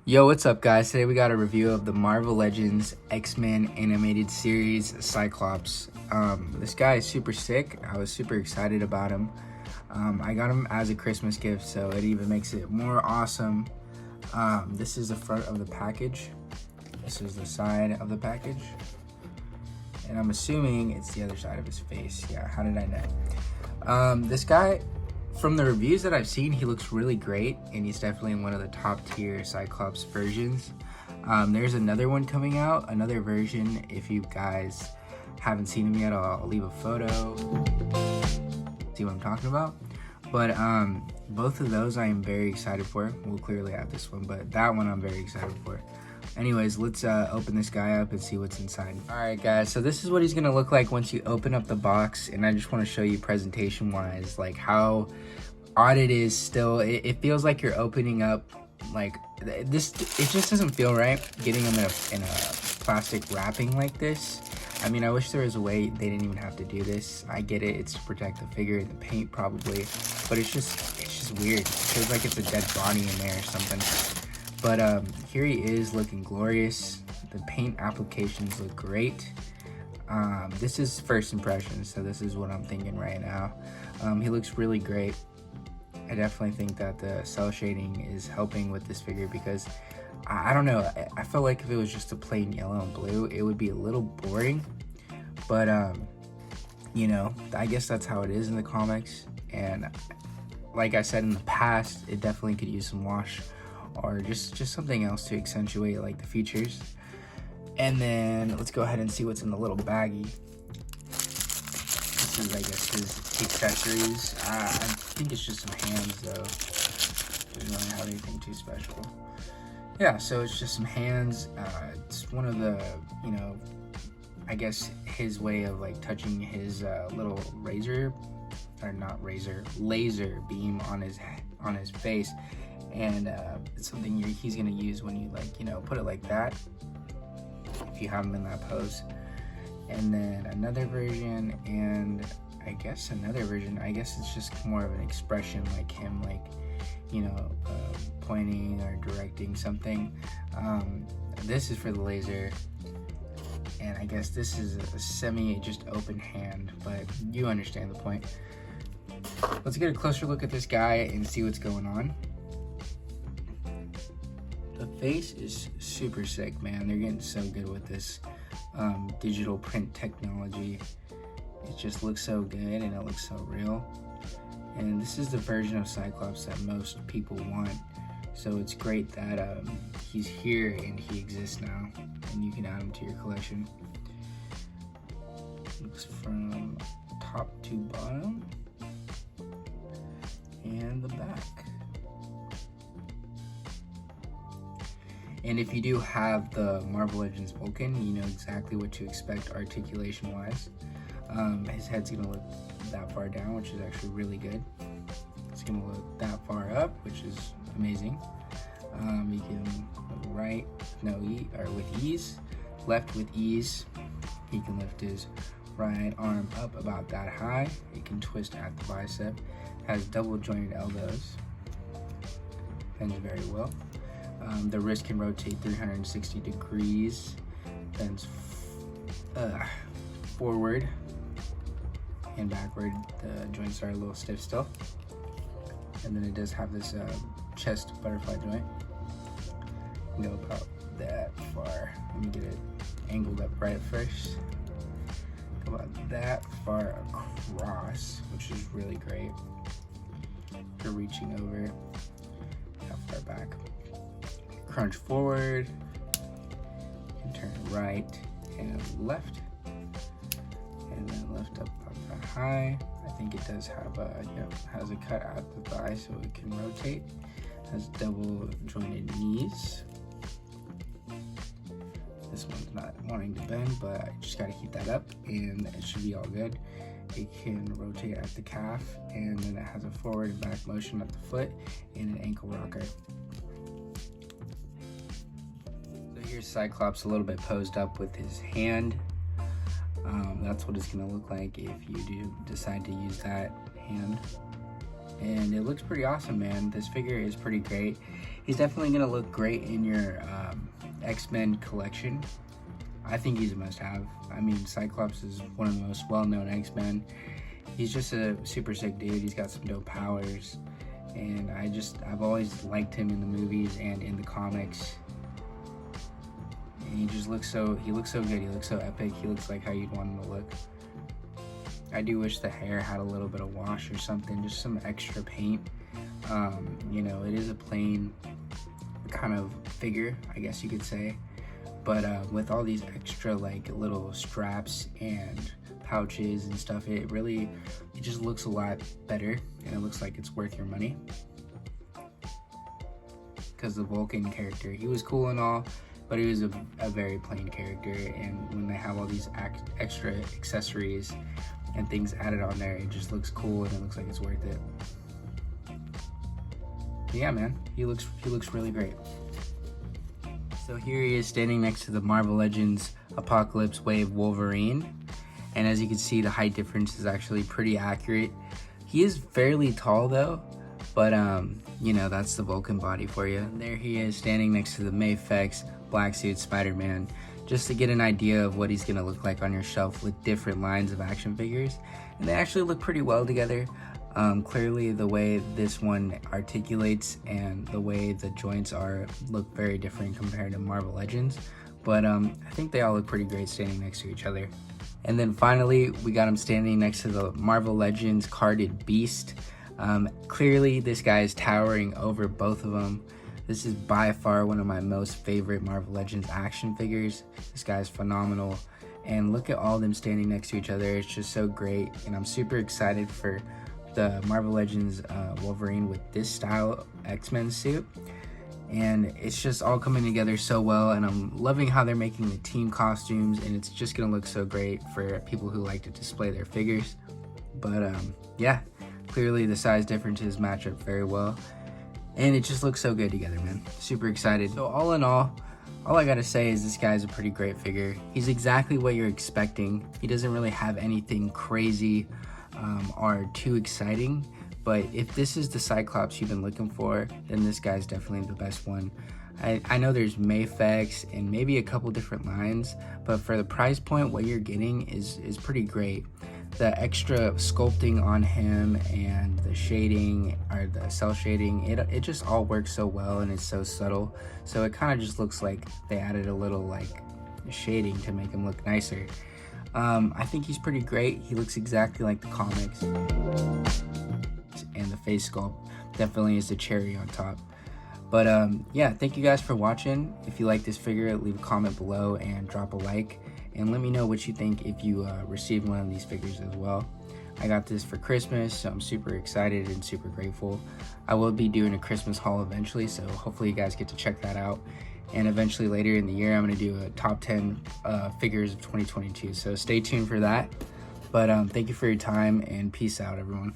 Yo, what's up guys? Today we got a review of the Marvel Legends X-Men animated series Cyclops. This guy is super sick. I was super excited about him. I got him as a Christmas gift, so it even makes it more awesome. This is the front of the package. This is the side of the package. And I'm assuming it's the other side of his face. Yeah, how did I know? This guy, from the reviews that I've seen, he looks really great, and he's definitely in one of the top tier Cyclops versions. There's another one coming out, another version. If you guys haven't seen him yet, I'll leave a photo. See what I'm talking about? But both of those I am very excited for. We'll clearly have this one, but that one I'm very excited for. Anyways, let's open this guy up and see what's inside. All right, guys, so this is what he's gonna look like once you open up the box, and I just want to show you presentation-wise, like how odd it is still. It feels like you're opening up, like, this, it just doesn't feel right getting them in a plastic wrapping like this. I mean, I wish there was a way they didn't even have to do this. I get it, it's to protect the figure, the paint probably, but it's just weird. It feels like it's a dead body in there or something. But here he is looking glorious. The paint applications look great. This is first impressions, so this is what I'm thinking right now. He looks really great. I definitely think that the cell shading is helping with this figure because I don't know, I feel like if it was just a plain yellow and blue, it would be a little boring. But you know, I guess that's how it is in the comics. And like I said in the past, it definitely could use some wash or just something else to accentuate like the features. And then let's go ahead and see what's in the little baggie. This is, I guess, his accessories. I think it's just some hands though. Doesn't really have anything too special. Yeah, so it's just some hands. It's one of the, you know, I guess his way of like touching his little razor, or not razor, laser beam on his face. And it's something he's gonna use when you, like, you know, put it like that, if you have him in that pose. And then another version, and I guess another version, I guess it's just more of an expression, like him, like, you know, pointing or directing something. This is for the laser, and I guess this is a semi just open hand, but you understand the point. Let's get a closer look at this guy and see what's going on. The face is super sick, man. They're getting so good with this digital print technology. It just looks so good and it looks so real. And this is the version of Cyclops that most people want. So it's great that he's here and he exists now, and you can add him to your collection. Looks from top to bottom and the back. And if you do have the Marvel Legends Vulcan, you know exactly what to expect articulation-wise. His head's gonna look that far down, which is actually really good. It's gonna look that far up, which is amazing. You can look right, with ease, left with ease. He can lift his right arm up about that high. He can twist at the bicep. Has double jointed elbows. Bends very well. The wrist can rotate 360 degrees, bends forward and backward. The joints are a little stiff still. And then it does have this chest butterfly joint. Go about that far. Let me get it angled up right at first. Go about that far across, which is really great. You're reaching over that far back. Crunch forward, you can turn right and left, and then lift up the high. I think it does have has a cut at the thigh so it can rotate. Has double jointed knees. This one's not wanting to bend, but I just gotta keep that up and it should be all good. It can rotate at the calf, and then it has a forward and back motion at the foot and an ankle rocker. Here's Cyclops a little bit posed up with his hand. That's what it's gonna look like if you do decide to use that hand. and it looks pretty awesome, man. This figure is pretty great. He's definitely gonna look great in your X-Men collection. I think he's a must-have. I mean, Cyclops is one of the most well-known X-Men. He's just a super sick dude. He's got some dope powers, and I've always liked him in the movies and in the comics. And he looks so good. He looks so epic. He looks like how you'd want him to look. I do wish the hair had a little bit of wash or something, just some extra paint. You know, it is a plain kind of figure, I guess you could say, but with all these extra like little straps and pouches and stuff, it just looks a lot better, and it looks like it's worth your money. Because the Vulcan character, he was cool and all, but he was a very plain character, and when they have all these extra accessories and things added on there, it just looks cool and it looks like it's worth it. But yeah, man, he looks really great. So here he is standing next to the Marvel Legends Apocalypse Wave Wolverine, and as you can see, the height difference is actually pretty accurate. He is fairly tall though, but you know, that's the Vulcan body for you. And there he is standing next to the Mayfex Black Suit Spider-Man, just to get an idea of what he's gonna look like on your shelf with different lines of action figures. And they actually look pretty well together. Clearly the way this one articulates and the way the joints are look very different compared to Marvel Legends, but I think they all look pretty great standing next to each other. And then finally, we got him standing next to the Marvel Legends Carded Beast. Clearly this guy is towering over both of them. This is by far one of my most favorite Marvel Legends action figures. This guy's phenomenal, and look at all of them standing next to each other. It's just so great, and I'm super excited for the Marvel Legends Wolverine with this style X-Men suit, and it's just all coming together so well, and I'm loving how they're making the team costumes, and it's just gonna look so great for people who like to display their figures. But yeah, clearly the size differences match up very well, and it just looks so good together, man. Super excited. So all in all I gotta say is this guy's a pretty great figure. He's exactly what you're expecting. He doesn't really have anything crazy or too exciting, but if this is the Cyclops you've been looking for, then this guy's definitely the best one. I know there's Mayfex and maybe a couple different lines, but for the price point, what you're getting is pretty great. The extra sculpting on him and the shading, or the cell shading, it just all works so well, and it's so subtle, so it kind of just looks like they added a little like shading to make him look nicer. I think he's pretty great. He looks exactly like the comics, and the face sculpt definitely is the cherry on top. But yeah, thank you guys for watching. If you like this figure, leave a comment below and drop a like, and let me know what you think if you received one of these figures as well. I got this for Christmas, so I'm super excited and super grateful. I will be doing a Christmas haul eventually, so hopefully you guys get to check that out. And eventually later in the year, I'm going to do a top 10 figures of 2022, so stay tuned for that. But thank you for your time, and peace out, everyone.